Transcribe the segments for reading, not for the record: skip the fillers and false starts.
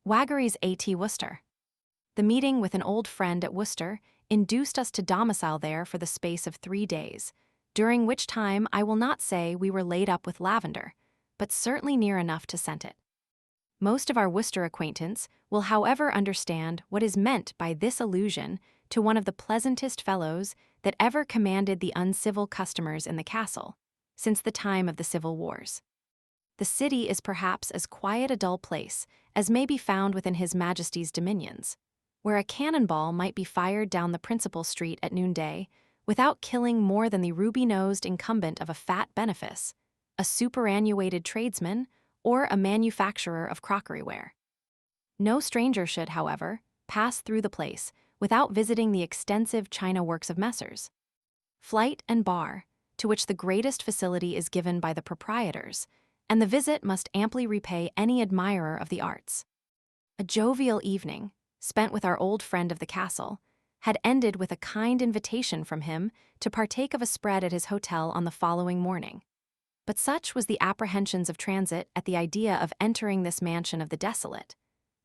Waggeries at Worcester. The meeting with an old friend at Worcester induced us to domicile there for the space of 3 days, during which time I will not say we were laid up with lavender, but certainly near enough to scent it. Most of our Worcester acquaintance will however understand what is meant by this allusion to one of the pleasantest fellows that ever commanded the uncivil customers in the castle, since the time of the civil wars. The city is perhaps as quiet a dull place as may be found within His Majesty's dominions, where a cannonball might be fired down the principal street at noonday without killing more than the ruby-nosed incumbent of a fat benefice, a superannuated tradesman, or a manufacturer of crockeryware. No stranger should, however, pass through the place without visiting the extensive china works of Messrs. Flight and Bar, to which the greatest facility is given by the proprietors, and the visit must amply repay any admirer of the arts. A jovial evening, spent with our old friend of the castle, had ended with a kind invitation from him to partake of a spread at his hotel on the following morning. But such was the apprehensions of transit at the idea of entering this mansion of the desolate,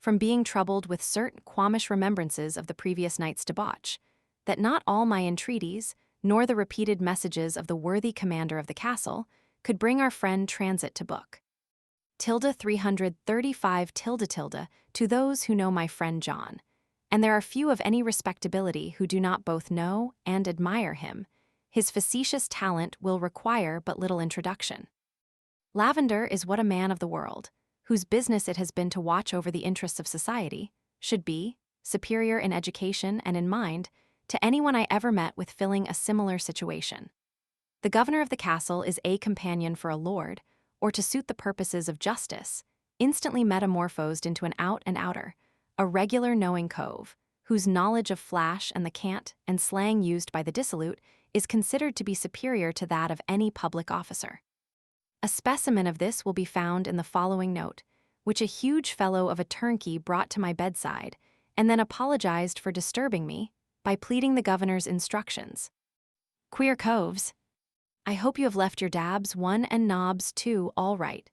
from being troubled with certain qualmish remembrances of the previous night's debauch, that not all my entreaties, nor the repeated messages of the worthy commander of the castle, could bring our friend transit to book. 335 to those who know my friend John, and there are few of any respectability who do not both know and admire him. His facetious talent will require but little introduction. Lavender is what a man of the world, whose business it has been to watch over the interests of society, should be, superior in education and in mind, to anyone I ever met with filling a similar situation. The governor of the castle is a companion for a lord, or to suit the purposes of justice, instantly metamorphosed into an out-and-outer, a regular knowing cove, whose knowledge of flash and the cant and slang used by the dissolute is considered to be superior to that of any public officer. A specimen of this will be found in the following note, which a huge fellow of a turnkey brought to my bedside, and then apologized for disturbing me by pleading the governor's instructions. Queer coves. I hope you have left your dabs 1 and knobs 2 all right.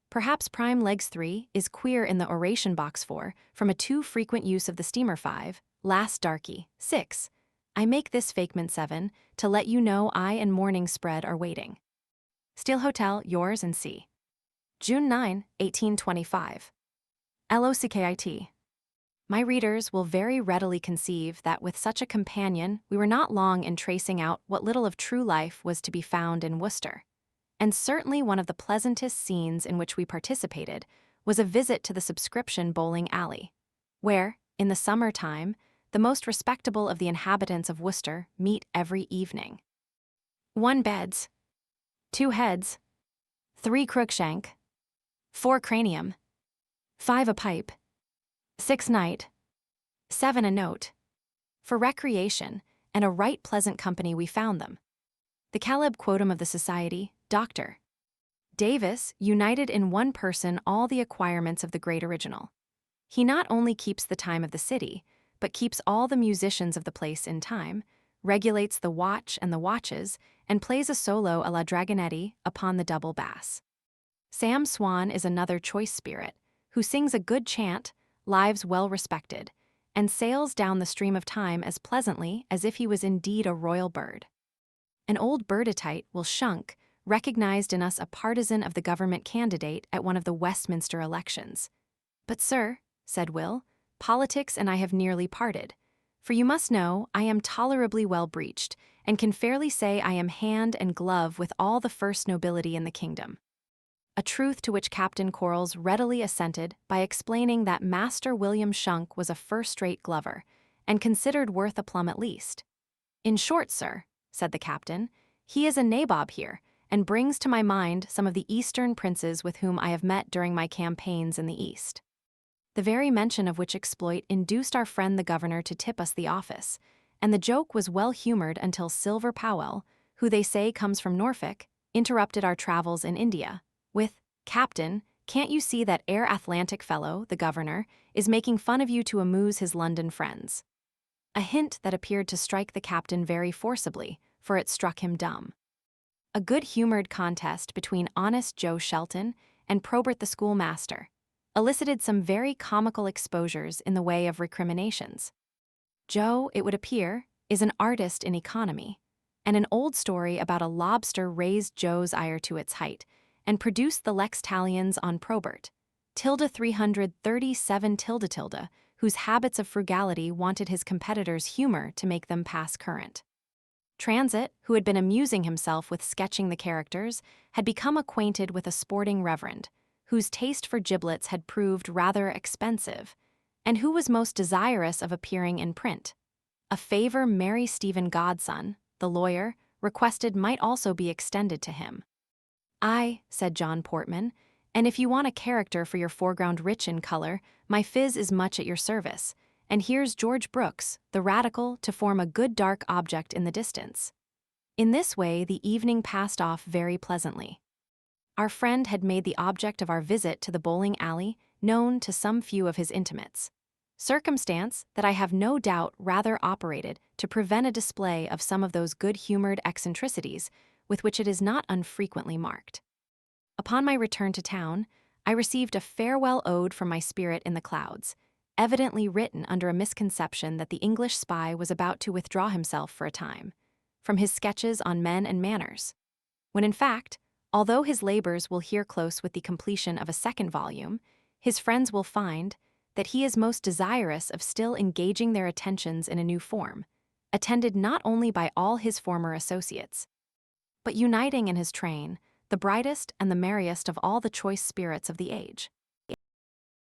Perhaps prime legs 3 is queer in the oration box 4 from a too frequent use of the steamer 5, last darky 6. I make this fakement 7 to let you know I and morning spread are waiting. Steele Hotel, yours and C. June 9, 1825. LOCKIT. My readers will very readily conceive that with such a companion we were not long in tracing out what little of true life was to be found in Worcester. And certainly one of the pleasantest scenes in which we participated was a visit to the subscription bowling alley, where, in the summer time, the most respectable of the inhabitants of Worcester meet every evening. 1 beds, 2 heads, 3 crookshank, 4 cranium, 5 a pipe, 6 night, 7 a note. For recreation, and a right pleasant company we found them. The Caleb Quotum of the society, Dr. Davis, united in one person all the acquirements of the great original. He not only keeps the time of the city, but keeps all the musicians of the place in time, regulates the watch and the watches, and plays a solo a la Dragonetti upon the double bass. Sam Swan is another choice spirit, who sings a good chant, lives well respected, and sails down the stream of time as pleasantly as if he was indeed a royal bird. An old birditite, Will Shunk, recognized in us a partisan of the government candidate at one of the Westminster elections. But, sir, said Will, politics and I have nearly parted, for you must know I am tolerably well breeched, and can fairly say I am hand and glove with all the first nobility in the kingdom. A truth to which Captain Quarles readily assented by explaining that Master William Shunk was a first-rate glover, and considered worth a plum at least. In short, sir, said the captain, he is a nabob here, and brings to my mind some of the eastern princes with whom I have met during my campaigns in the East. The very mention of which exploit induced our friend the governor to tip us the office, and the joke was well-humored until Silver Powell, who they say comes from Norfolk, interrupted our travels in India, with, "Captain, can't you see that Atlantic fellow, the governor, is making fun of you to amuse his London friends?" A hint that appeared to strike the captain very forcibly, for it struck him dumb. A good-humored contest between honest Joe Shelton and Probert the schoolmaster, elicited some very comical exposures in the way of recriminations. Joe, it would appear, is an artist in economy, and an old story about a lobster raised Joe's ire to its height and produced the lex talliens on Probert, tilde 337 tilde tilde, whose habits of frugality wanted his competitors' humor to make them pass current. Transit, who had been amusing himself with sketching the characters, had become acquainted with a sporting reverend, whose taste for giblets had proved rather expensive, and who was most desirous of appearing in print. A favor Mary Stephen Godson, the lawyer, requested might also be extended to him. "Aye," said John Portman, "and if you want a character for your foreground rich in color, my phiz is much at your service, and here's George Brooks, the radical, to form a good dark object in the distance." In this way the evening passed off very pleasantly. Our friend had made the object of our visit to the bowling alley known to some few of his intimates, circumstance that I have no doubt rather operated to prevent a display of some of those good-humored eccentricities with which it is not unfrequently marked. Upon my return to town, I received a farewell ode from my spirit in the clouds, evidently written under a misconception that the English spy was about to withdraw himself for a time from his sketches on men and manners, when in fact, although his labors will here close with the completion of a second volume, his friends will find that he is most desirous of still engaging their attentions in a new form, attended not only by all his former associates, but uniting in his train the brightest and the merriest of all the choice spirits of the age.